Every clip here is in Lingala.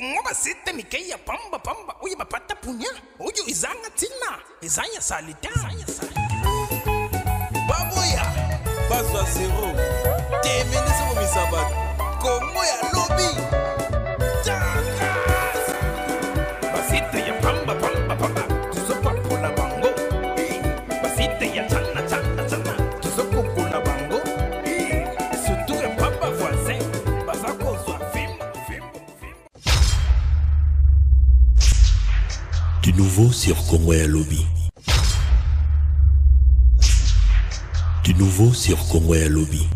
Como basita mikeya pamba pamba. Oye bapata punya. Oye izanga tina. Izanya salita. Baboya. Paso a zéro. T'es sur mi sabat. Como ya lobby. Basita ya pamba pamba pamba. Tusopa kula bango. Basita ya chana chana chana. Tusopa kula bango. Surtout ya papa voisin. Basako soit fimbo fimbo fimbo. Du nouveau sur Congo Lobby. Du nouveau sur Congo Lobby.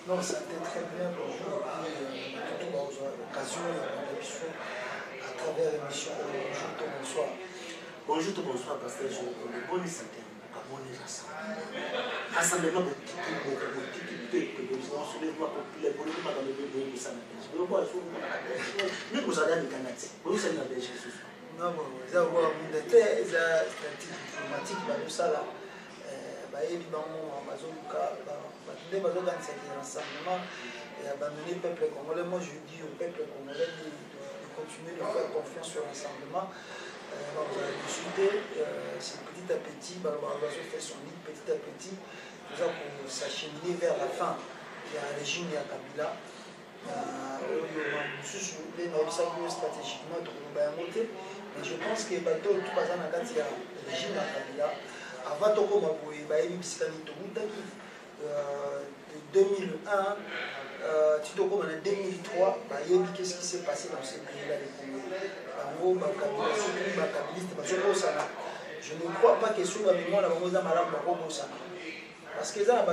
Non, ça était très bien, bonjour, et tout dans l'occasion et l'émission, à travers l'émission, bonjour, tout bonsoir. Bonjour, tout bonsoir, parce que je suis bon santé, à mon ensemble. Rassemblement de type sur les voies populaires, pour les gens dans le pays de ça. Je veux voir, il faut que vous allez à l'État, vous allez à la Belgique ce soir. Non, bon, ils ont un détail, ils ont un statut diplomatique, tout ça là. Évidemment, les rassemblements et abandonner le peuple congolais. Moi, je dis au peuple congolais de continuer de faire confiance sur l'ensemble. Vous allez discuter, c'est petit à petit, on va faire son lit petit à petit, pour s'acheminer vers la fin. Il y a un régime, il y a Kabila. Stratégiquement, mais je pense que bateau tout passant dans le régime à Kabila. Avant de de 2001, en 2003, qu'est-ce qui s'est passé dans ces pays-là, les Congo. Je ne crois pas que ce soit moi la maman malade parce que ça,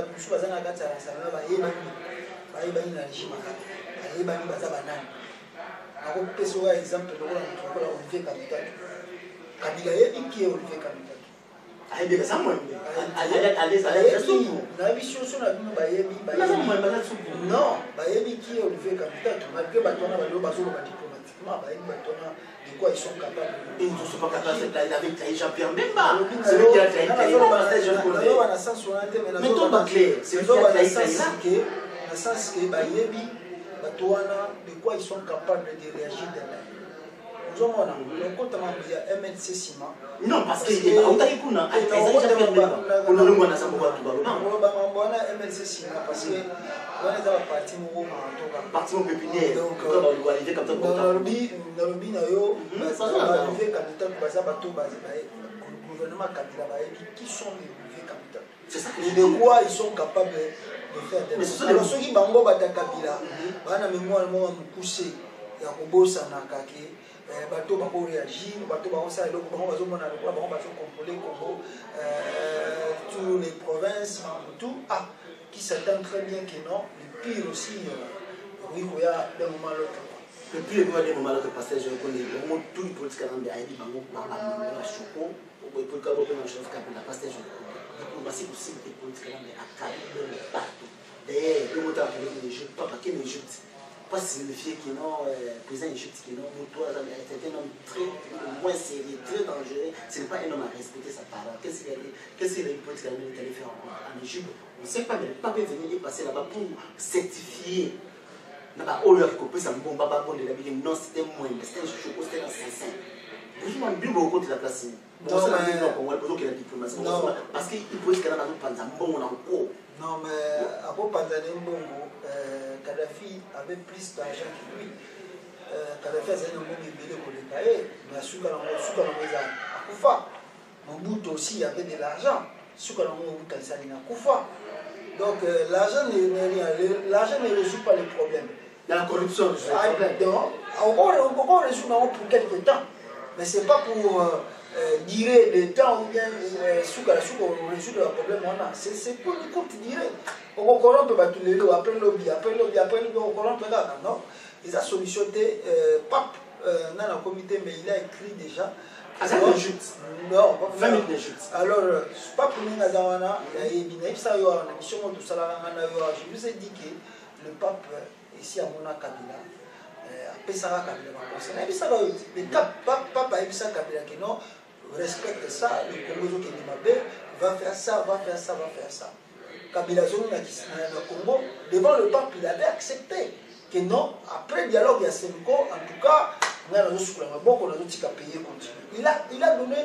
non, qui est Olivier Kabuta, malgré diplomatiquement, de quoi ils sont capables. Ils ne sont pas capables, il avait trahi Jean-Pierre Mbemba. C'est lui qui a trahi. Mais tout va clair. C'est lui qui a trahi. Dans le sens que de quoi ils sont capables de réagir demain. MLC Ciment. Non, parce que MLC Ciment, parce que on est dans la partie parti pépinière. Donc, on va arriver comme ça. Dans le gouvernement Kabila, qui sont les leviers capitaux. C'est ça que je dis. De quoi ils sont capables de faire. Mais alors, ceux qui bango bata Kabila, bana mémoire moi mukuse ya kobosa na kake. Bateau va réagir, bateau va ça, donc on va contrôler Congo, toutes les provinces, tout, qui s'attend très bien que non, le pire aussi, oui, il y a d'un moment à l'autre. Le pire, il y a d'un moment à l'autre, parce que je connais tous les politiques qui ont dit, pour le cas de chef Kabila, parce que je diplomatie possible des politiques qui ont dit, partout. D'ailleurs, le mot de l'Égypte, pas qu'est l'Égypte. Pas signifier que non, président Égypte, que non, Moutoua, c'est un homme très, moins sérieux, très dangereux. Ce n'est pas un homme à respecter sa parole. Qu'est-ce que les politiques est allé faire en Égypte? On ne sait pas, mais le pape est venu y passer là-bas pour certifier. Là-bas, au lieu de couper sa bombe, de la ville, non, c'était moins, c'était un choco, c'était un sincère. Vous avez bien beaucoup de la place. Non, parce qu'il faut que la bon encore. Non, mais avant Panzani Mbongo, Kadhafi avait plus d'argent que lui. Kadhafi a un homme qui est collecté, mais à Koufa. Mobutu aussi avait de l'argent. Donc l'argent ne résout pas les problèmes. La corruption résout les problèmes. On résout pour quelque temps. Mais ce n'est pas pour durer le temps ou bien on résout le problème. C'est pour une courte durée. On corrompt tous les lots, après lobby, on corrompt là. Non, ils ont solutionné pape dans le comité, mais il a écrit déjà. Non, 20 minutes de chute. Alors, pas pour nous, je vous ai dit que le pape, ici à Mona Kabila, Pesara Kabila, le pape a dit Kabila que non, respecte ça, le Congo qui est Mabé, va faire ça, va faire ça, va faire ça. Kabila Zone au Congo, devant le pape, il avait accepté que non, après dialogue, il y a Senko, en tout cas, il a donné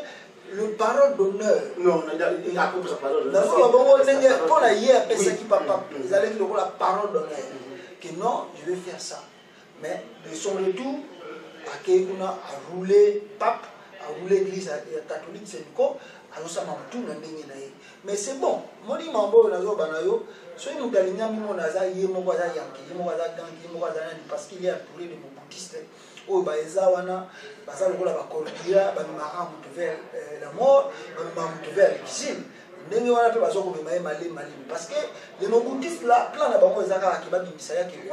le parole d'honneur. Non, il a compris sa parole d'honneur. Pour la hier, ils allaient dire la parole d'honneur. Que non, je vais faire ça. Mais de son retour, à Kekouna a roulé pape, a roulé l'église catholique, c'est du corps, alors ça m'a tout le monde. Mais c'est bon. Moi, je parce qu'il est entouré de mon bouddhiste. Oh, bah, ils ont vers la mort, vers l'exil. Parce que les bouddhistes là, plein de banques qui va bien qui est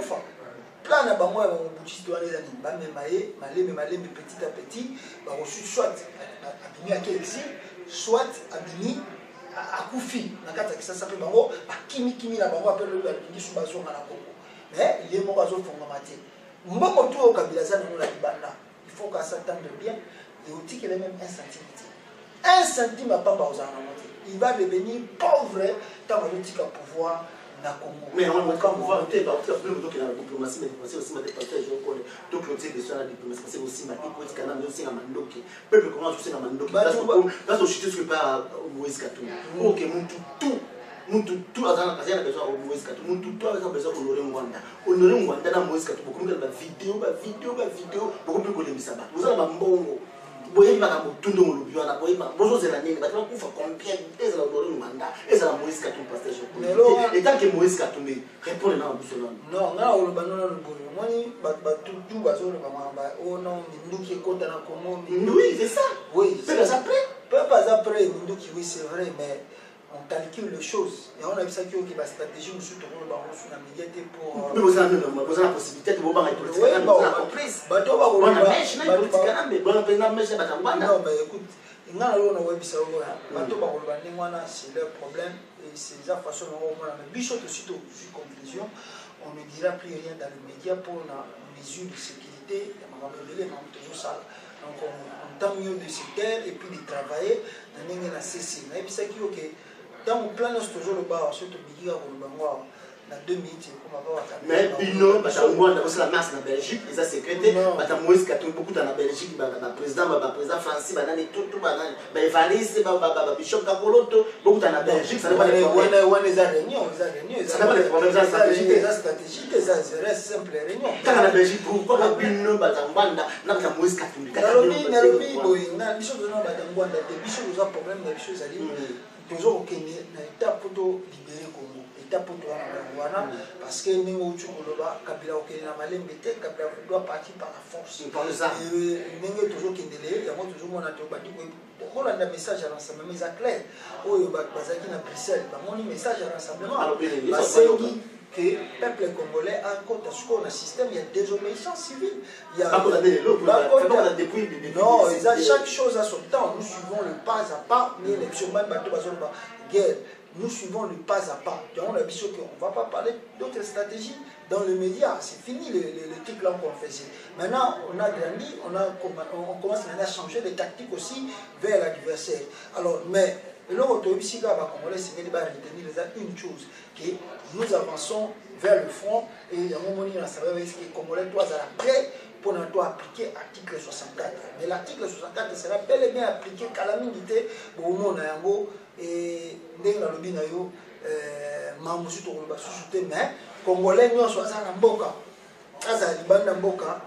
plein de banques bouddhistes petit à petit, soit abîmé à l'exil, soit abîmé à Koufi. Ça s'appelle bango, à Kimi la banque appelle le Subazo Malako. Mais il est mort à zone formaté. Il faut qu'à s'attendre bien, et aussi qu'il ait même 1 centime. 1 centime à pas il va devenir pauvre tant qu'il a pouvoir dans le Congo. Mais on va pouvoir voter, parce que la diplomatie, mais c'est aussi ma départage, je connais. Donc, le tir de la diplomatie, c'est aussi ma diplomatie, mais aussi à Mandoki. Peuple comment je sais à Mandoki. Parce que je suis pas Moïse Katumbi. Ok, tout a besoin de Moïse Katumbi. Tout a besoin d'honorer Mwanda. Honorer Mwanda dans Moïse Katumbi. Beaucoup de vidéos, beaucoup plus de misaba. Vous avez un bon. Boye maka mutundo mulubyo na boye maka bozo zela nini batwa kufa combien ezala honorer Mwanda ezala Moïse Katumbi pasteur Jean. Et tant que Moïse Katumbi répond na biso non na olobano na lubolo moni batu tout bazo le mama oh non nduki ekota na Congo. Oui, c'est ça. Oui, c'est pas après nduki oui c'est vrai mais on calcule les choses et on a vu ça qui va stratégie nous surtout pour le baron sur la médiaté pour mais vous avez la possibilité de vous parler politique vous avez compris bato ba ko ba politique mais bon président mais c'est pas non mais écoute il a là on web ça bato ba ko ba ngwana c'est leur problème et c'est la façon dont on a mais bichot aussi sur conclusion on ne dira plus rien dans les médias pour la mesure de sécurité toujours ça. Donc on tente mieux de se taire et puis de travailler dans une cessé mais puis ça qui ok dans mon plan c'est toujours le bar surtout bigira ko le bango na 2 minutes comme avoir mais bino parce que moi aussi la masse en Belgique les secrétaires bata Moïse Katumbi beaucoup dans la Belgique ba président Francis ba nani tout ba Evariste ba Bishop Kakoloto beaucoup dans la Belgique ça n'est pas les problèmes les réunions ça n'est pas les problèmes stratégiques ça reste simple réunion quand la Belgique pourquoi bino ba Mwanda na ba Moïse Katumbi nalobi boy na biso na ba Mwanda te biso nous a problème na biso ali toujours au Kenya na étape pour libérer Congo étape pour wana parce que ningo chukoloba Kabila au Kenya na malembe te Kabila doit partir par la force ningo toujours kendele ya moi toujours mona to bati ko on a un message à rassemblement mais clair oyo bazaki na Bruxelles ba moni message à rassemblement que le peuple congolais a compte sur un système, il y a désobéissance civile. Il y a non, chaque chose a son temps. Nous suivons le pas à pas, mais l'élection guerre. Nous suivons le pas à pas. Donc on a dit qu'on ne va pas parler d'autres stratégies dans le média. C'est fini le truc là qu'on faisait. Maintenant, on a grandi, on commence à changer de tactique aussi vers l'adversaire. Alors, mais là, on doit aussi retenir une chose, que nous avançons vers le front et il y a un moment où les Congolais doivent prêts pour nous appliquer l'article 64. Mais l'article 64 sera bel et bien appliqué qu'à la milité au monde et dans le binayo Mamoussou Tourou mais Congolais nous sommes à Mboka. À Mboka,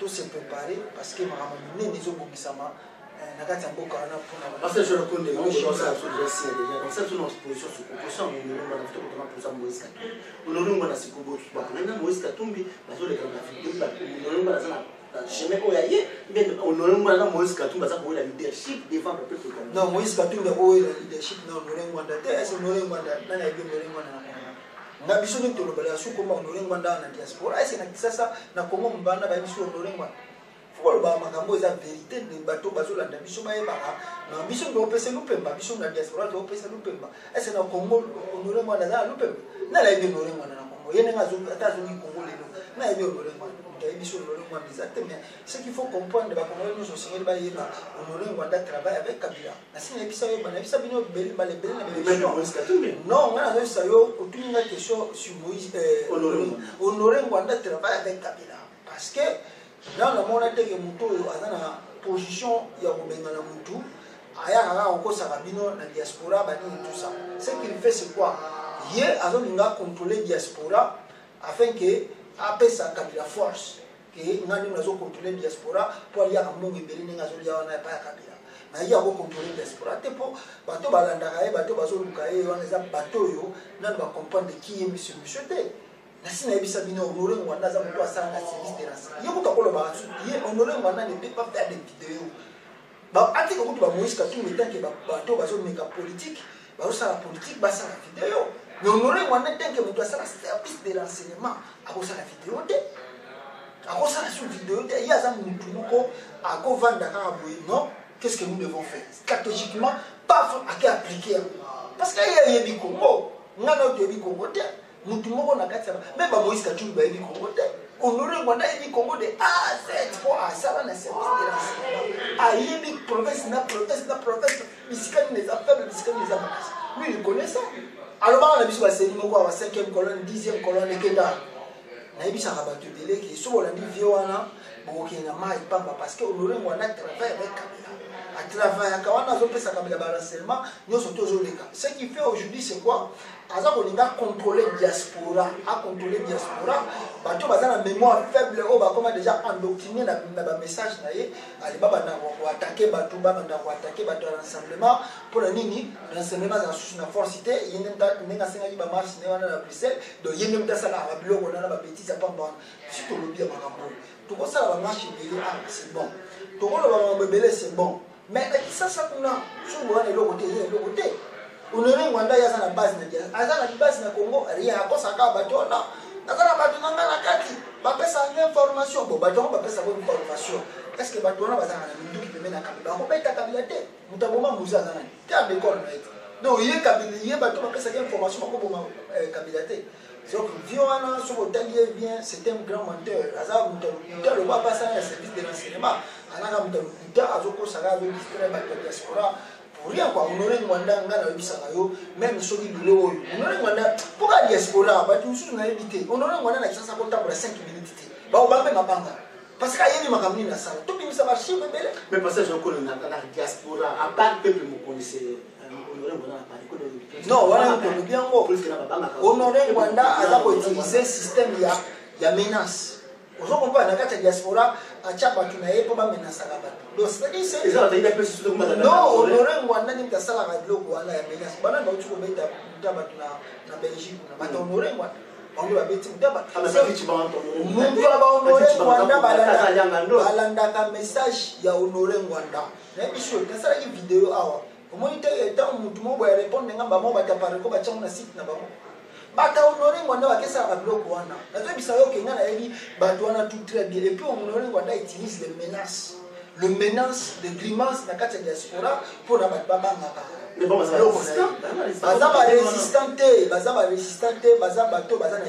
tout se préparer parce que Maramouné n'est pas Bokisama. Parce que je le connais, on déjà déjà. Donc, c'est une exposition sur proposition, on Moïse Katumbi. On a dit que Moïse Katumbi, parce que les on a Moïse Katumbi, parce que la leadership devant le peuple. Non, Moïse Katumbi, la leadership, non, on na biso ni tolo bala su koma honorer Mwanda na diaspora est-ce que ça na comment mbana ba biso honorer Mwanda faut ba makambo eza vérité de bato bazolanda biso bayebaka na biso ndo pesa lupemba biso na diaspora to pesa lupemba ese na Congo onore mwana za lupemba na la yebi onore mwana na Congo yene ngazo atazongi Congo lelo na yebi onore mwana ngai biso onore mwana exactement ce qu'il faut comprendre ba Congolais nous aussi ba yeba onore mwana travaille avec Kabila na sina ebisa yo bana ebisa bino beli na beli non ngana zo sayo otuninga question sur Moïse onore mwana travaille avec Kabila parce que dans le monde que muto azana position ya kobenga na mutu aya kaka okosaka bino na diaspora bani tout ça ce qu'il fait c'est quoi ye azolinga contrôler diaspora afin que apesa Kabila force que ngani nazo contrôler diaspora pour aller à mbongo ebeli ninga zo lia wana pa Kabila na ya ko contrôler diaspora te po bato balanda kae bato bazoluka ye wana za bato yo na ba comprendre qui est monsieur te si na ebisa bino honorer Rwanda za muto asala na service de renseignement yeko takolo ba ye honorer Rwanda ne peut pas faire des vidéos ba ati ko kutu ba Moïse Katumbi tant que bato bazo meka politique ba osala politique ba sala vidéo mais honorer Rwanda tant que muto asala service de renseignement akosala vidéo te akosala sur vidéo te ya za mutu moko akovanda ka boye non qu'est-ce que nous devons faire stratégiquement pas à appliquer parce que il y a des Congo ngana to bi Congo te mutu moko na kati même ba Moïse Katumbi ba yebi Congo te honorer Rwanda yebi Congo de A à Z pour asala na service de renseignement a yebi province na bisikani les affaires bisikani les affaires lui il connaît ça alors ba na biso ba seni moko wa 5e colonne 10e colonne ekenda na yebi sa rabatu dele ki so bolandi vie wana bo ki na mai pamba parce que honorer Rwanda travaille avec Kabila à travers kawana zo pesa Kabila ba renseignement nyoso tozo leka ce qui fait aujourd'hui c'est quoi aza kolinga contrôler diaspora a contrôler diaspora bato bazana mémoire faible o ba comment déjà endoctriner na ba message na ye ali baba na ko attaquer bato baba na ko attaquer bato rassemblement pour la nini rassemblement za sous na forcité yene mta ninga senga ba marche ne wana na Bruxelles donc yene mta sala ba biloko na ba bêtise pa mbona surtout le bien makambo to ko sala ba marche belé ah c'est bon to ko ba belé c'est bon mais ça kuna sur wana le côté honorer Rwanda ya sana base na dia azana base na Congo rien akosaka bato na azana bato na ngana kati ba pesa information bo bato ba pesa bonne information est-ce que bato na bazana na mindu ki pemena Kabila ko beta Kabila te mutaboma muza zana ta de corps na et donc il Kabila il bato ba pesa information ko boma Kabila te donc viona so otalier bien c'est un grand menteur azana mutaboma le ba pasa na service de renseignement anaka mutaboma azoko saka zo distraire ba diaspora rien quoi honorer Rwanda ngana bisaka yo même soki bilo honorer Rwanda pour la diaspora ba tu sous na éviter honorer Rwanda na kisa ko tambola 5 minutes te ba o ba pe mabanga parce que ayeni makamni na sala to bimisa ba chibe bele mais parce que je connais na diaspora à part peuple mo connaissez honorer Rwanda na pas ko non wana ko bien ngo honorer Rwanda aza ko utiliser système ya menace ozo comprendre na kati diaspora acha batu na yepo ba menace ka batu donc c'est ça il a plus sur le non honorer Rwanda ni mtasala ka bloc wana ya menace bana ba utuko beta batu na Belgique na batu honorer Rwanda bango ba beti mutaba mundu ba honorer Rwanda balanda ka message ya honorer Rwanda na biso kasala ki vidéo awa omonite etant mutu mo ba répondre ngamba mo bata par ko ba changu na site na bango bata honorer Rwanda bakesa ba bloc wana na to bisa yo kenga na yebi batu wana tout très bien et puis honorer Rwanda utilise les menaces le menace de grimace na kati diaspora pour na batu babanga mais bon baza ba résistante baza bato baza na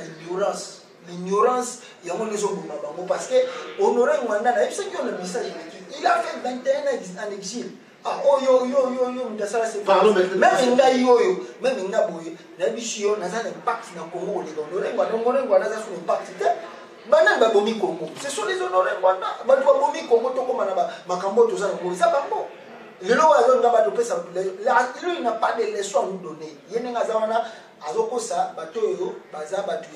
l'ignorance ya mo lezo buma bango parce que honorer Rwanda na yebisa ki on le message il a fait 21 ans en exil ah oh yo mtasala c'est même ngai yoyo même ngaboye na bisio na za impact na Congo les honorer Rwanda za sur impact te bana ba bomi Congo ce sont les honorer Rwanda ba bomi Congo to koma na makambo to za ngo za bango lelo wazo ngaba to pesa lelo il n'a pas de leçon à nous donner yene ngaza wana azokosa bato yo baza bato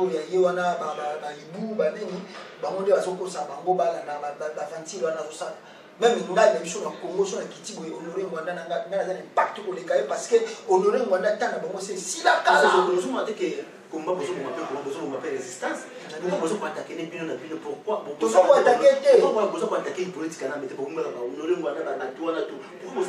ya yewana ba ibu ba nini bango nde bazokosa bango bala na ba fantilo wana zosala même ngai na biso na Congo so na kitibo honorer Rwanda na ngana za impact ko le kai parce que honorer Rwanda tana bango c'est si la kala nous sommes que combat besoin de m'appeler résistance pourquoi vous avez attaqué les bilans de pourquoi vous avez attaqué pourquoi vous avez attaqué les politiques à la météo pour nous honorer moi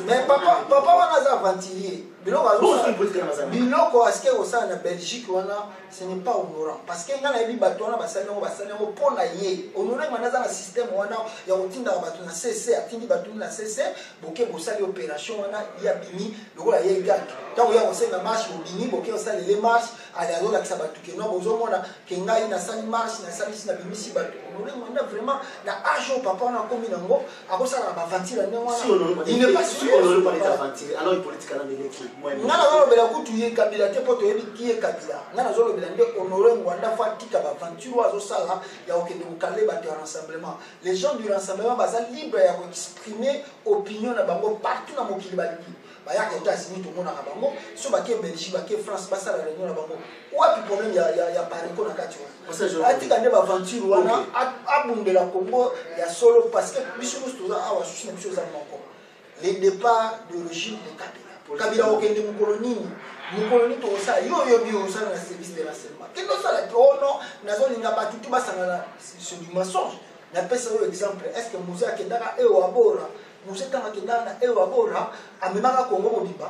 mais papa on a aventurier biloko aske osala na Belgique wana ce n'est pas honorant parce que ngana yebi bato wana basali ngo pona ye honorer ngana za na système wana ya kotinda bato na CC atindi bato na CC boke bosali opération wana ya bini lokola ye gak tant ya kosenga marche bini boke osali les marches ala zo la kisa bato ke no bozo mona ke ngai na sali marche na sali na bimisi bato honorer ngana vraiment na ajo papa na komi nango akosala ba ventile ne wana il n'est pas sûr honorer pas les aventures alors les politiques à la météo ngana zolobela kutu ye kabila te poto yebi ki ye kabila ngana zolobela nde honorer ngwanda fa tika ba aventure azosala ya okende mukale bato ya rassemblement les gens du rassemblement baza libre ya exprimer opinion na bango partout na mokili baliki bayaka États-Unis tout monde na bango so baké Belgique baké France basala réunion na bango wapi problème ya pariko na kati wa atika nde ba aventure wana abundela Congo ya solo parce que biso toza awa susi na biso za moko les départs de régime de Kabila okende mukoloni to osala yo bi osala na service de renseignement kendo sala ono nazolinga batu tu basanga sur du mensonge na pesa yo exemple est-ce que Moussa kendaka ewabora Moussa tanga kendaka na ewabora amemaka Congo mobimba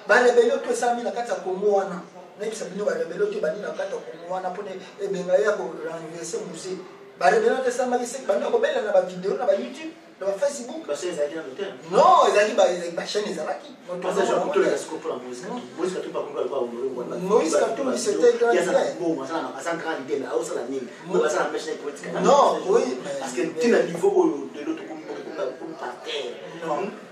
ba rebellion to sala mina kati ya Congo wana na bisa bino ba rebellion to bani na kati ya Congo wana pone ebenga ya ko renverser Moussa ba rebellion to sala mali sek bani ko bela na ba vidéo na ba YouTube dans Facebook parce que les alliés non ils allaient ba chaîne les alaki parce que je peux les scoper en Moïse Katumbi pas honorer Moïse Katumbi c'était grand bon ça na ça grand idée là ça la nini moi ça la machine politique non oui parce que tu na niveau de l'autre comme par terre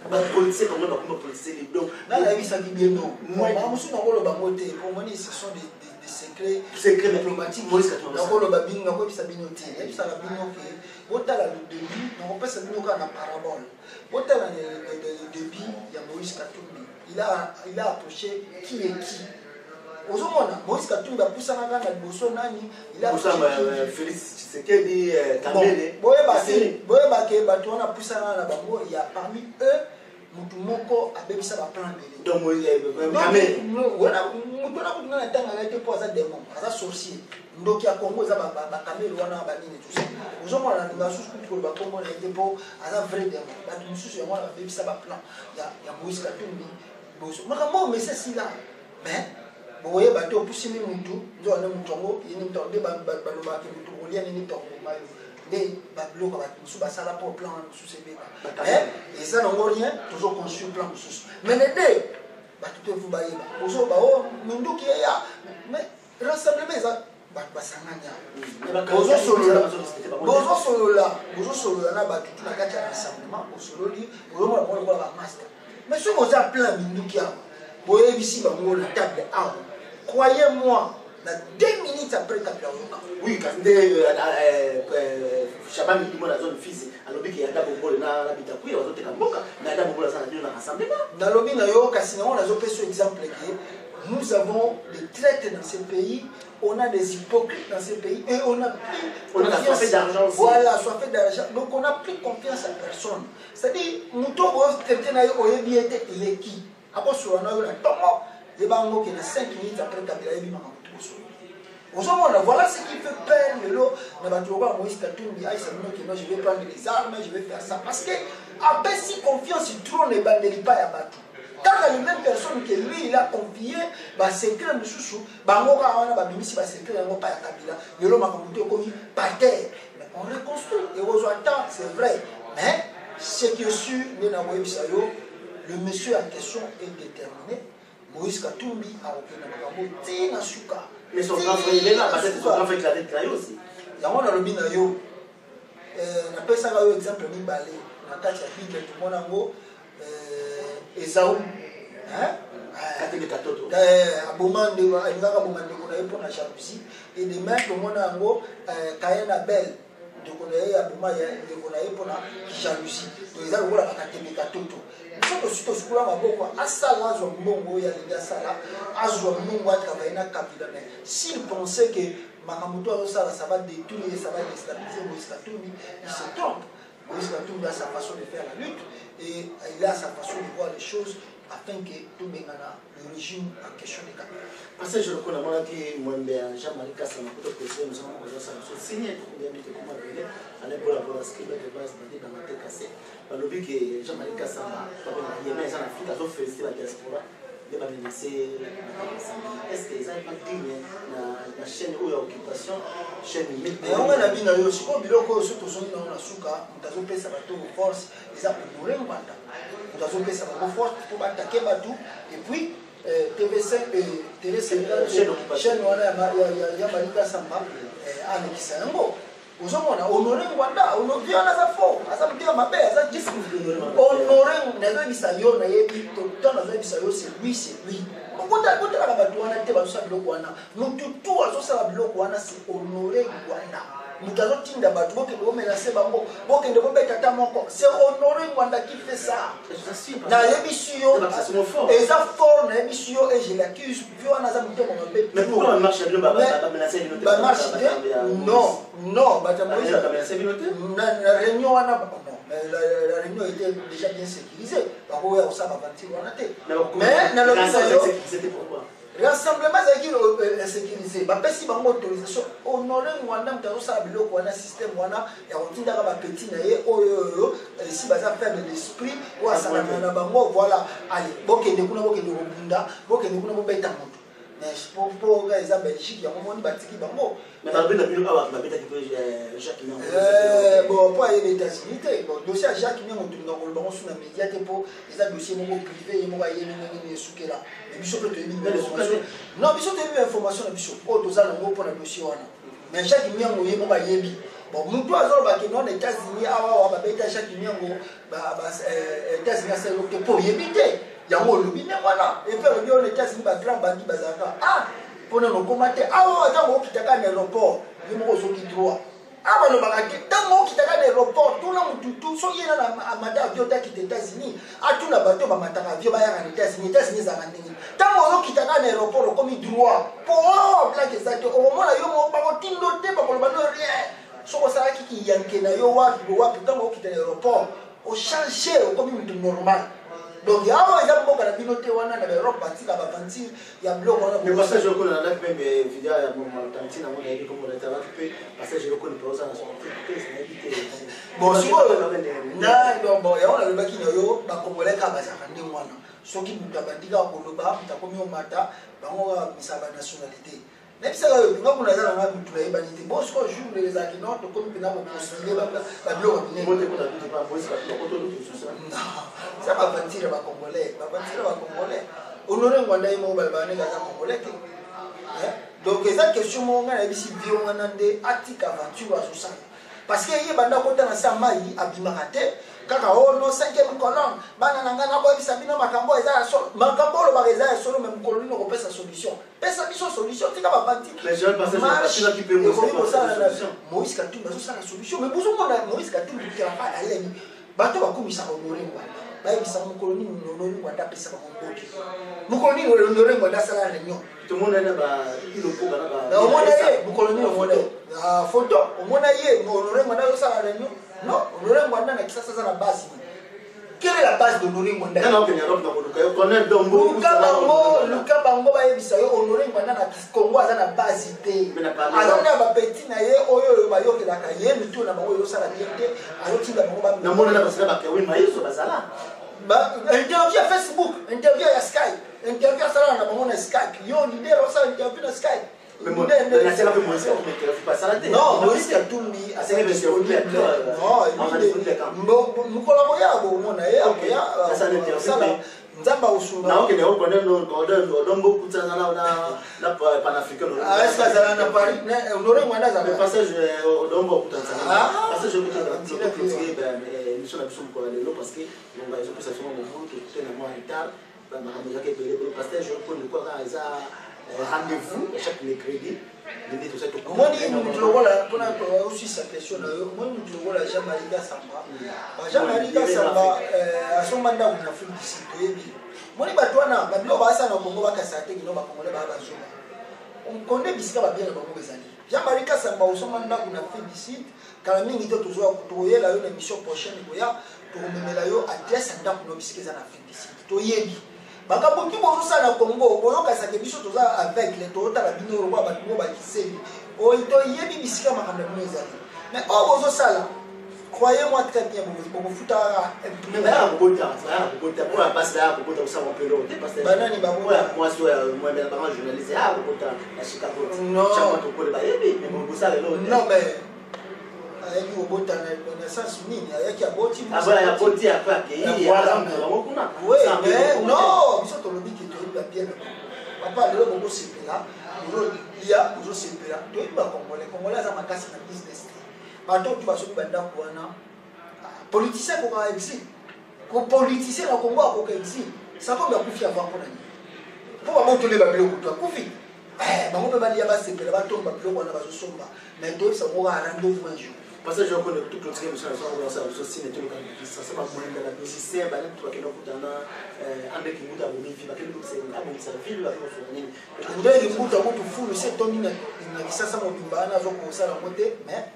ba politique comme ba politique les donc na la vie ça dit bien non moi musu na ko lo ba moté pour moi ce sont des secrets diplomatiques Moïse Katumbi na ko lo ba binga ko bisa binoté et ça la binoké botala le début na ko pesa binoka na parabole botala le début ya Moïse Katumbi il a approché qui est qui ozomona Moïse Katumbi apusana na liboso nani il a approché Félix Tshisekedi Kambele boyeba ke bato wana apusana na bango il y a parmi eux mutu moko abebisa ba plan de donc Kambele wana mutu na kutu na tanga ngate po za démon za sorcier ndoki ya Congo za ba Kambele wana ba nini tout ça ozomona na ngasusu kutu ba Congo na ngate po za vrai démon ba mususu ya wana abebisa ba plan ya Moïse Katumbi boso makambo mais c'est là mais boye bato opusimi mutu nzo na mutongo yini mtonde baloba ke mutu olia nini tongo mayo de babloko ba musu basala pour plan musu sebeba et ça n'ont rien toujours construit plan musu mais les deux bato te vous baïba ozo ba o mundu ki ya mais rassemblement ça basanganya bozo solola na bato na kati ya rassemblement osololi ozo mona kwa ba master mais ce qu'on a plein mundu ki ya boye bisi ba mo la table out. Croyez-moi, dans 2 minutes après Kabila Oyoka. Oui, quand Chaban dit moi la zone fils, alors qu'il y a d'abord na l'habitat puis on te kamboka, na d'abord ça na rassemblement. Dans lobby na yo sinon on a opé ce exemple que nous avons des traites dans ce pays, on a des hypocrites dans ce pays et on a plus la soif d'argent. Voilà, soif d'argent. Donc on n'a plus confiance à personne. C'est-à-dire nous tous traiter na yo oyebi était il est qui? Après sur on a eu la tomo les bango qui na 5 minutes après Kabila yebi makamutu boso. Voilà ce qui fait peur le lot. Moïse Katumbi, je vais prendre les armes, je vais faire ça. Parce que, après si confiance, il trône et il pas à battre. Quand les mêmes personnes que lui, il a confié, c'est que le chouchou, par terre. On reconstruit et on attend, c'est vrai. Mais, ce qui est sûr, le monsieur en question est déterminé. Moïse Katumbi a obtenu un souka. Mais son grand frère, il est là, parce que son grand frère, il a déclaré aussi. Il y a un lobby na yo. On appelle ça un exemple de balai. On a caché la Bible, tout le monde en haut. Esaou. Abomande, il y a un jalousie. Et demain, tout le monde en haut, Caïn Abel. Donc on a Aboma, on a pour la jalousie. Donc ils ont la catégorie Katoto. Nous sommes tous là, Asala, Zongo, Yaliga Sala, Azwa Mungo, Kavaina Kabila. S'ils pensaient que Makamoto ça va détruire, ça va déstabiliser Moïse Katumbi, il se trompe. Moïse Katumbi a sa façon de faire la lutte et il a sa façon de voir les choses afin que tout le régime en question de Kabila. Parce que je reconnais que Jean-Marie Kassama, nous avons signé comment à l'époque de la scribe de base dans la tête cassée. Le but que Jean-Marie Kassama, il y a en Afrique, a fait la diaspora. Est-ce que ça n'est pas digne la chaîne où il y a occupation, chaîne limite? Mais on a vu dans le scope, il y a aussi tout son nom, la souka, nous avons fait ça pour force, ils ont honoré un mandat. Nous avons fait ça pour force pour attaquer Batou, et puis TV5, TV5, chaîne où il y a Malika Samba, Anne Kisango. Nous avons honoré un mandat, on a vu un azafo, azafo ma belle, azafo honoré un bisayo, na yebi, tout le temps bisayo, c'est lui, c'est lui. On a dit que c'est honoré Rwanda. Nous avons dit que c'est honoré Rwanda qui fait ça. Et ça fort, et je l'accuse. Mais pourquoi on marche non, non, la réunion était déjà bien sécurisée. Mais c'était pourquoi? Rassemblement est sécurisé. Si vous avez autorisation, honorer Rwanda, vous avez un système et on a un petit si vous avez fait de l'esprit, voilà. Allez, vous avez un Rwanda, vous avez un pour les Belgique, il y a un moment où mais Jacques bon, pour les États-Unis, bon, dossier à Jacques Mian, on sur la média pour les dossiers privés, ils vont là. Non, ils ont eu l'information, pour le dossier. Mais Jacques Mian, il va y bon, nous doit avoir aux États-Unis, Jacques Mian, États-Unis, c'est pour éviter. Il y a un lobby, voilà. Et puis, on est États-Unis, grand bandit, ah, pour nous commenter, ah, on qui t'a gagné l'aéroport, il y a qui droit. Ah, on a dit, tant qui t'a gagné l'aéroport, tout le monde, tout, soit il y a un mandat avion qui est aux États-Unis, ah, tout le bateau, ma matin avion, aux États-Unis, États-Unis, ça va gagner. Tant qui t'a gagné l'aéroport, comme il droit, pour blague ça, au moment là, il y a un pas pour le bateau, rien. Soit ça qui y a un kenayo, tant qui t'a l'aéroport, au changer, comme il normal. Donc, il y a un peu de binoté, il y a l'Europe, il y a mais parce que je connais la même vidéo, il y a mon tantine, on a dit comment on était occupé, parce que je connais pas ça, bon, si vous non, bon, il y a un qui a Congolais qui a ceux qui nous ont dit qu'on mata, sa nationalité. Même si on a humanité, bon, ce qu'on joue les acquinants, comme nous avons postulé la bloc. Ça va mentir à Congolais, honorer un Rwanda, Congolais. Donc, c'est question mon gars, si on a des articles aventure à ça. Parce que y a banda kota na Samaï à Bimarate, kaka oh no 5e colonne, bana nangana boy bisabino makambo eza solo, makambo lo bageza solo même colonne no pesa solution. Pesa biso solution, tika ba banti. Les jeunes passent la qui peut solution. Moïse Katumbi ça la solution, mais vous on Moïse Katumbi qui a pas aller. Bato ba komisa honorer Rwanda. Ba bisa mo colonne no Rwanda pesa ba ngoki. Mo colonne no honorer Rwanda sala réunion. Tout le monde est là, il faut là. Au moins vous colonne no photo, au moins honorer Rwanda sala réunion. Non, honorer Rwanda na kisasa sana base. Quelle est la base de honorer Rwanda? Non, que Europe na connaît Dombo. Luka bango ba yebisa yo honorer Rwanda na Congo aza na base te. Alors na ba petit na ye oyo ba yo ke la kaye mutu na bango yo sala bien te. Alors tinda bango ba na mona na basala ba kawe mayiso basala. Ba interview à Facebook, interview à Skype, interview à sala na bango na Skype. Yo leader o sala interview na Skype. Mais moi, la seule Moïse Katumbi qui ne fait pas ça la tête. Non, Moïse Katumbi a fait des choses. Non, nous collaborons au monde. Ça n'intéresse Nzamba usumba. Na okene okonde no dombo kutana na panafricain. Ah, est-ce que ça na Paris, honorer Rwanda ça le passage dombo kutana. Parce que je voulais dire ben mission la mission pour aller là parce que on va ils ça mon bout tout est dans mon retard. Ben ma caméra qui est parce que je connais quoi ça rendez-vous chaque mercredi. Moi, nous aussi sa question. Moi, nous Jean-Marie Samba. Jean-Marie Samba, à son mandat, on a fait du site. Moi, je on connaît bien Jean-Marie Samba, au son mandat, on a fait du site. Quand la minute toujours pour l'émission prochaine, pour mener la adresse à nous biscuits à la fin du site. makambo ki bozo sala Congo bozo ka sa kebiso toza avec les tota la bino roi ba bino ba kiseli o ito yebi bisika makambo mweza mais o bozo sala croyez-moi très bien bozo futa mais là on bota pour la passe là pour bota ça on peut le dépasser banani ba moi sur moi mais pas journaliste ah bota la Chicago chaque fois pour le bayebi mais bon ça non mais ayaki obota na sens nini ayaki aboti ya boti après accueillir non biso tolobi ki toyebi bien papa lelo bongo sepela ya bozo sepela toyebi bakongolais aza makasi na business bato tu basoki bandako wana politicien koka exil politicien na Congo akoka exil sakombe akufi avant mpona nini mpo bamotole babiloko to akufi bango mpe balia basepela batomba biloko wana bazosomba mais toyebisa ngo ka rendez-vous un jour parce que je reconnais tout le truc, ça aussi n'est tout le cas. Ça c'est pas pour la musicien, bah tout qui nous coûte avec qui nous avons mis, bah que nous c'est un bon service, là nous fournir. Nous devons nous coûter beaucoup fou, le c'est ton il ça ça mon bimba na zo ko ça la montée, mais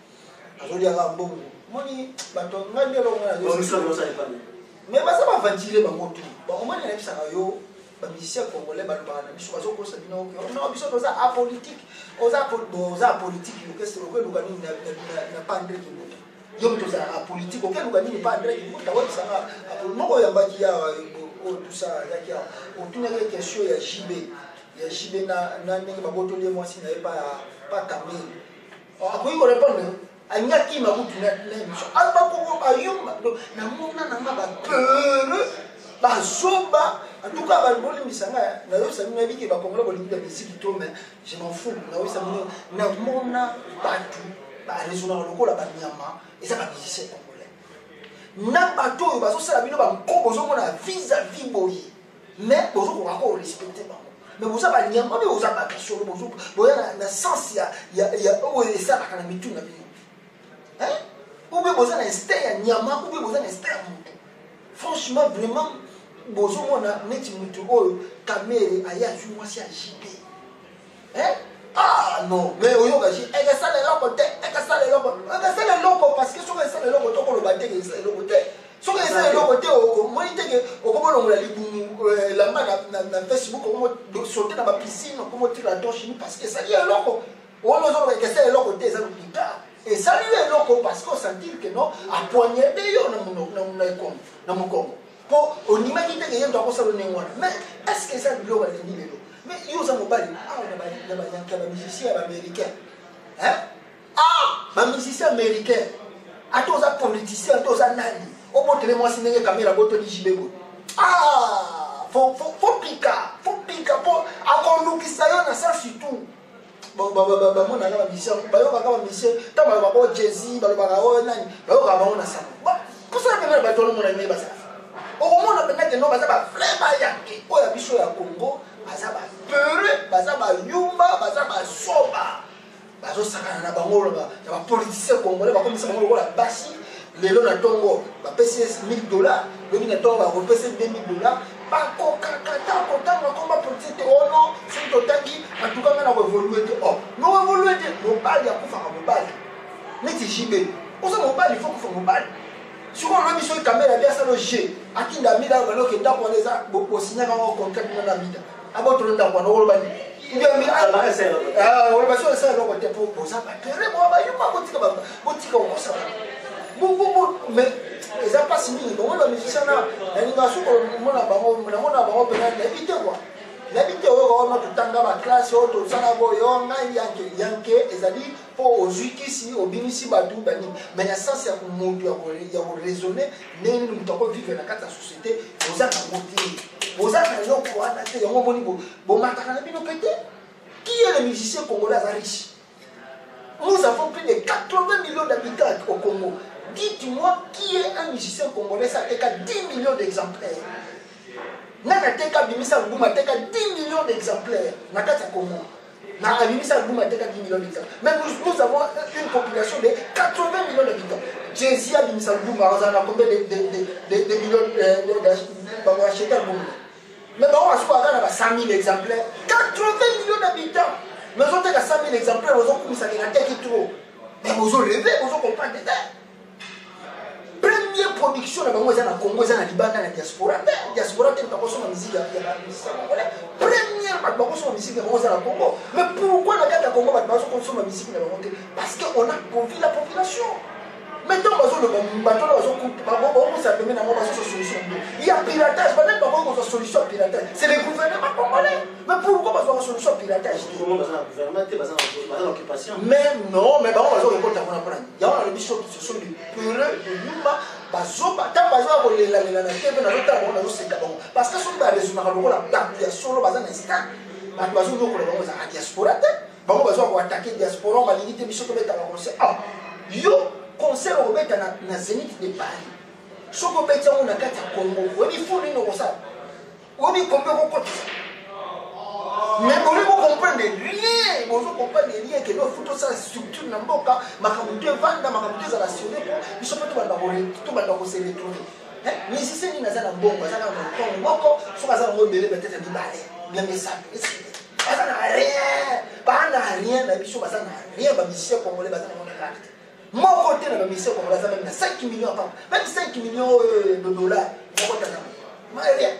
azoli ara bon. Moni bato ngandi lo ngana zo. Nous sommes ça pas. Mais bah ça va ventiler ba motu. Bon on m'a dit ça yo ba musicien congolais ba na biso bazo ko ça bino ko. Non biso toza apolitique. Oza politique qu'est-ce que le gani na pas André Kimuta yo mtoza politique auquel le gani pas André Kimuta wa sanga moko ya baki ya tout ça yaki ya on tourne les questions ya JB na ndenge babotoli moi si n'avait pas Kamel akoyi ko répondre anyaki mabutu na mission alba ko ayuma na mona na ba peur ba soba en tout cas balboli misanga na yo sami na biki ba kongola bolingi ya musique to mais je m'en fous na yo sami na mona batu ba raisonner lokola ba nyama et ça ba musicien congolais na bato ba so sala bino ba nkombo zo mona vis-à-vis boyi mais bozo ko ba ko respecter ba mais boza ba nyama mais boza ba kisolo bozo boya na sens ya o et ça ba kana mitu na bino ou bien boza na instinct ya nyama ou bien boza na instinct ya mutu franchement vraiment bozo mona neti mutu oyo kamere aya ju mwasi ya JP non mais oyo gaji eka sala loko parce que soka sala loko to ko lo bateke sala loko te soka sala loko te o moi teke o ko bono la libumu la na Facebook o mo sauter na ba piscine o mo tirer la torche parce que ça y est loko o no zo eka sala loko te ça no pita et ça lui est loko parce qu'on sentit que non a poignarder yo na Congo pour on imagine que yendo ko sala nengwa mais est-ce que ça lui va le niveau mais yo za mobali na ba musicien américain ba musicien américain atoza politicien atoza nani o botele moi sinenge caméra boto ni jibego faut pica pour akondukisa yo na ça surtout bon na ba musicien ba yo ba musicien ta ba ko Jay-Z ba o nani ba yo ba na ça ko ça que ba tolo mona ni ba ça o mona pena que no ba ça ba vraiment yaki o ya biso ya Congo baza ba peure baza ba yumba baza ba soba bazo sakana na bango ba ba politicien congolais ba komisa bango la basi lelo na tongo ba pesi $1000 le na tongo ba pesi $2000 ba ko kata ko tanga komba politique oh non c'est totangi en tout cas na évoluer no évoluer mobali akufa ka mobali neti jibe oza mobali faut kufa mobali sur on a mis sur caméra bien ça le G akinda mida ba loke ndako neza bo sinya ka contract na mida abo to ndako na wolo bani ibya mi wolo baso ça lo ko te pour ça ba tere mo ba yuma botika ko ça mais ça passe mini bon le musicien là il va sur mona bango pena éviter quoi l'habité on a tout tanga ba classe auto sana bo yo yanke ezali pour ozuki si obinisi batu bani mais la sens ya mundu ya raisonner neni mutoko vivre na kata société ozaka motivé ozaka yo ko attaquer yango boni bo mataka na bino pété qui est le musicien congolais riche nous avons plus de 80 millions d'habitants au Congo. Dites-moi qui est un musicien congolais ça teka 10 millions d'exemplaires. Nana teka bimisa album teka 10 millions d'exemplaires na kata Congo. Na bimisa album teka 10 millions d'exemplaires. Mais nous avons une population de 80 millions d'habitants. Jay-Z a bimisa album on a combien de millions de acheter album. Mais on a soit à 100 000 exemplaires, 80 millions d'habitants. Mais on a 100 000 exemplaires, on a commencé à tête trop. Mais on a rêvé, on a compris. Premier production na bango za na Congo za na Libanda na diaspora te ba kosoma musique ya congolais première ba kosoma musique ya bango za na Congo mais pourquoi na kata Congo ba kosoma musique na bango te parce que on a convié la population. Maintenant, il y a piratage, solution à piratage. C'est le gouvernement congolais. Mais pourquoi pas une solution à piratage? Mais non, mais il y a des choses qui sont du pureux de l'humain. Parce que ce n'est concert au bête na Zénith de Paris. Ce que bête on a quatre à Congo. On y faut nous ça. On y comprend beaucoup. Mais vous comprenez rien. Vous comprenez rien que nos photos ça structure na mboka makamute vanda makamute za nationale pour biso peto banda ko se retrouver. Mais si c'est ni na za na mbongo za na mboko so ka za ngo belé peut-être di balé. Bien mais ça. Ça n'a rien. Pas na rien na biso ça n'a rien ba mission congolais ba za na carte. Mon côté, la mission comme ça, même 5 millions par même 5 millions de dollars. Mon côté, rien.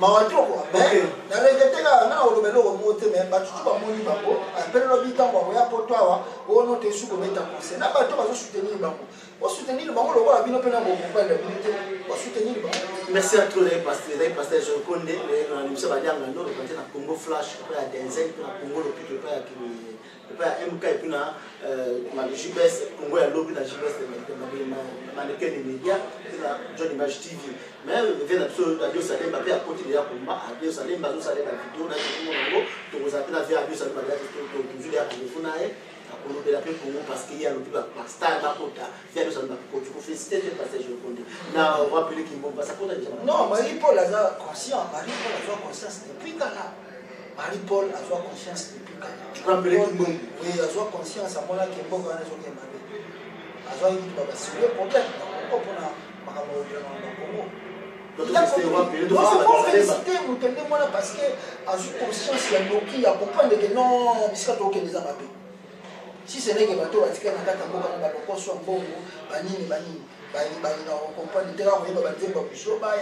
Ma trop quoi. Mais la réalité là, on le met au monter, mais pas tout va mourir banco. Après le bitan, on va pour toi, on note sous comme état conseil. N'a pas tout va soutenir banco. On soutenir le banco, le roi a bien opéré pour faire la vérité. On soutenir le banco. Merci à tous les pasteurs, je connais les émissions va dire maintenant le Congo Flash, après la Denzel, pour Congo le plus de pas qui MK et puis na JBS Congo ya lobby na JBS mannequin des médias na John Image TV mais vient absolument Radio Salem ba à côté de la combat Radio Salem ba Salem la vidéo na Congo to vous appelle à Radio Salem ba toujours ya téléphone na Congo de la Congo parce qu'il y a le plus star na kota via Radio Salem ko tu féliciter le passage au Congo na rappeler qu'il bomba ça kota déjà non Marie-Paul a conscience Marie-Paul a conscience depuis quand là Marie-Paul a conscience depuis quand tu peux appeler Kimbo oui a conscience à mon là Kimbo va na zoke mabe a il va c'est le problème pour na makambo na Congo donc faut féliciter Mutende mwana parce que a conscience ya Noki a comprendre que non bisika to okende za mabe si ce n'est que bato batika na kata mboka na baloko so mbongo banini on comprend le terrain où il va dire il y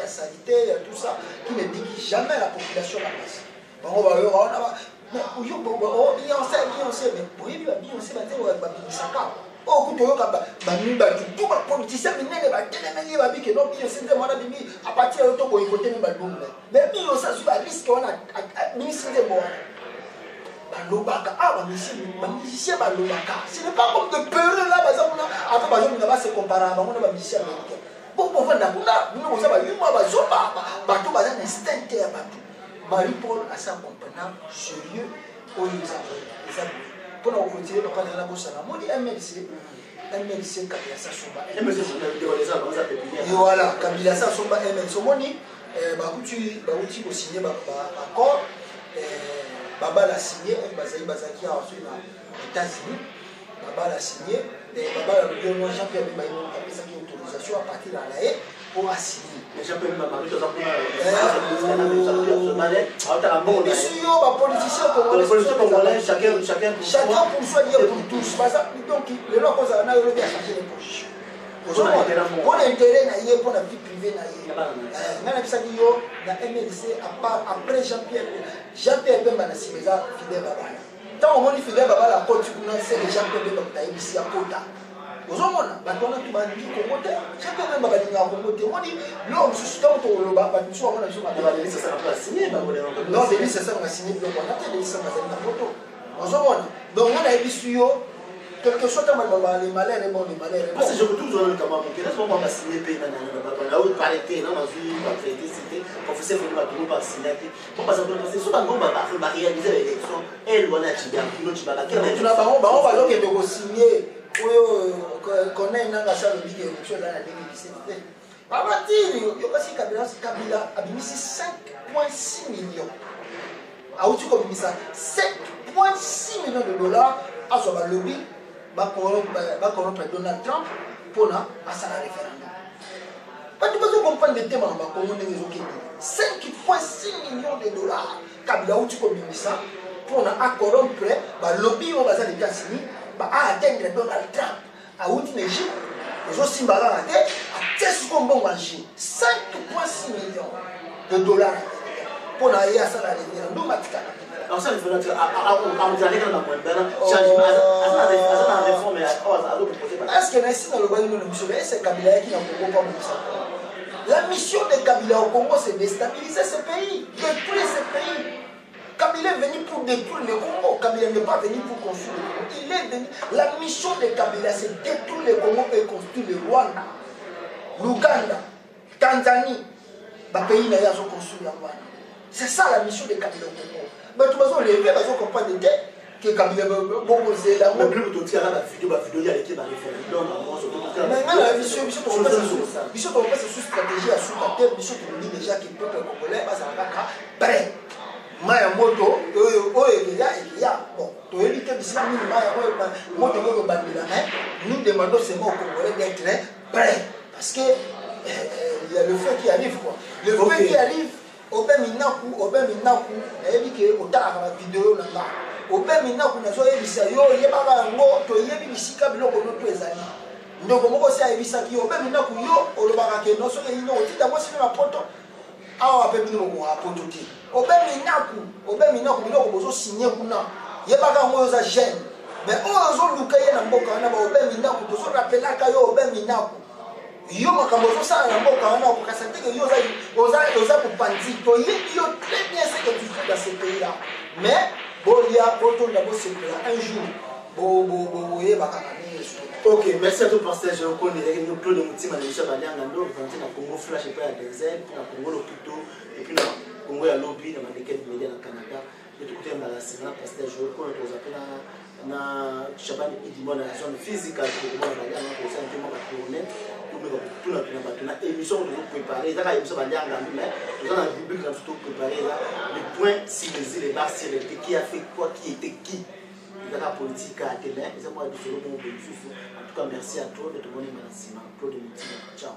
a sanité, il y a tout ça qui ne dit jamais la population la place. On va voir, mais Beyoncé, mais pour lui, Beyoncé va dire Babisaka. Oh, tout le politicien, mais va dire que non, Beyoncé, à partir de temps où il faut tenir mais Beyoncé, c'est un risque qu'on a ministre de moi. Balobaka, musicien Balobaka. Ce n'est pas comme de peur là, par exemple, après, par exemple, on va se comparer à un musicien américain. Bon, pour faire la boula, nous avons eu bateau, instinct à bateau. Marie-Paul a sa compagnie sérieux au Lisabon. Pour nous continuer, nous allons la bourse à la mode MLC. MLC, Kabila Sassoba. Et voilà, Kabila Sassoba, MLC. Moni, Baouti a signé l'accord. Baba l'a signé, Bazaki a reçu aux États-Unis. Baba l'a signé. Baba l'a dit Jean-Pierre Bembaïno a pris sa autorisation à partir de la haie pour assigner. Jean-Pierre Bembaïno, chacun pour soi, dire pour tous. Donc, les lois qu'on a changer les poches. Pour l'intérêt, pour la vie privée, la MLC, après Jean-Pierre Bemba na Simeza, Fidel Babala. Tant on dit Fidel Babala, quand tu connais les Jean-Pierre Bemba, tu as ici à Kota. Aux hommes, on a tout dit qu'on monte. Jean-Pierre Bemba dit qu'on monte. On dit, l'homme, je suis dans le bas, tu sois on a joué à la ça n'a pas signé. Non, c'est ça, on a signé, on a fait des ça, on a photo. Aux hommes, donc on a dit, quelque chose dans les malheurs et bon les malheurs. Parce que je retrouve dans le camarade, que là, on va signer payer dans la haute parité, dans la vie, on va traiter, c'était professeur de la Tour par signer. Pour pas savoir, c'est souvent on va réaliser l'élection, et on a tiré un peu de chibala. On va donc signer, qu'on ait une engagement de l'élection dans la 2017. Par contre, il y a aussi Kabila a mis 5,6 millions. A où tu commis ça 7,6 millions de dollars à son lobby. Va corrompre Donald Trump pour la référendum. Pas tout le monde comprend le thème en bas, 5,6 millions de dollars. Kabila où tu commis ça pour corrompre le lobby aux États-Unis à atteindre Donald Trump. À où tu n'es pas. Les autres Simbalan à c'est ce qu'on va manger 5,6 millions de dollars pour aller à ça la rivière. Nous matika. Alors ça il faut dire on dirait que dans mon changement à la réforme est-ce que Nassim le Bali nous monsieur c'est Kabila qui n'a pas la mission de Kabila au Congo c'est déstabiliser ce pays, détruire ce pays. Kabila est venu pour détruire le Congo. Kabila n'est pas venu pour construire le Congo. Il est venu. La mission de Kabila, c'est détruire le Congo et construire le Rwanda, l'Ouganda, Tanzanie. Les pays n'a sont construits en Rwanda. C'est ça la mission de Kabila au Congo. Mais tout le monde, les gens ne comprennent pas que Kabila c'est la mais plus de la vidéo, il y a l'équipe à référendum. Mais la mission, c'est sous stratégie à sous-terre. Mission qui nous dit déjà que le peuple congolais va s'arrêter prêt. Maya moto bon nous demandons seulement aux Congolais d'être prêts parce que il y a le feu qui arrive quoi. Le feu qui arrive au Beminaku et dit que au tard la vidéo là au Beminaku na so yebisa yo yebaka ngo to yebisika biloko no to ezali ndoko moko si ayebisa ki au Beminaku yo olobaka ke no so yino otita mo sima poto awa pe bino ko apoto ti Obeminaku biloko bozo signé kuna yebaka ngo za jeune mais ozo luka ye na mboka na ba Obeminaku bozo rappelaka yo Obeminaku yo makambo zo sa na mboka na ko kasante que yo za pour panzi to yo très bien ce que tu fais dans ce pays là mais bolia poto ndabo c'est un jour bo yebaka kani yesu. Ok, merci à tout pasteur. Je reconnais que nous plus de motifs à l'émission de Nyangando, nous avons Congo Flash et pas à Denzel, pour Congo Lopito, et puis Congo à Lobby, dans les quêtes médias au Canada. De tout côté, dans la semaine, pasteur, je reconnais que nous avons na Chaban Idimo na zone physique à Congo, dans la zone de Saint-Domingue à tourner, tout notre émission de nous préparer. Dans l'émission de Nyangando, mais nous avons un public qui a tout préparé là. Les points, si les barres, si les qui a fait quoi, qui était qui. La politique à Télé, ils ont pas de solo. En tout cas, merci à toi de te donner merci. Ciao.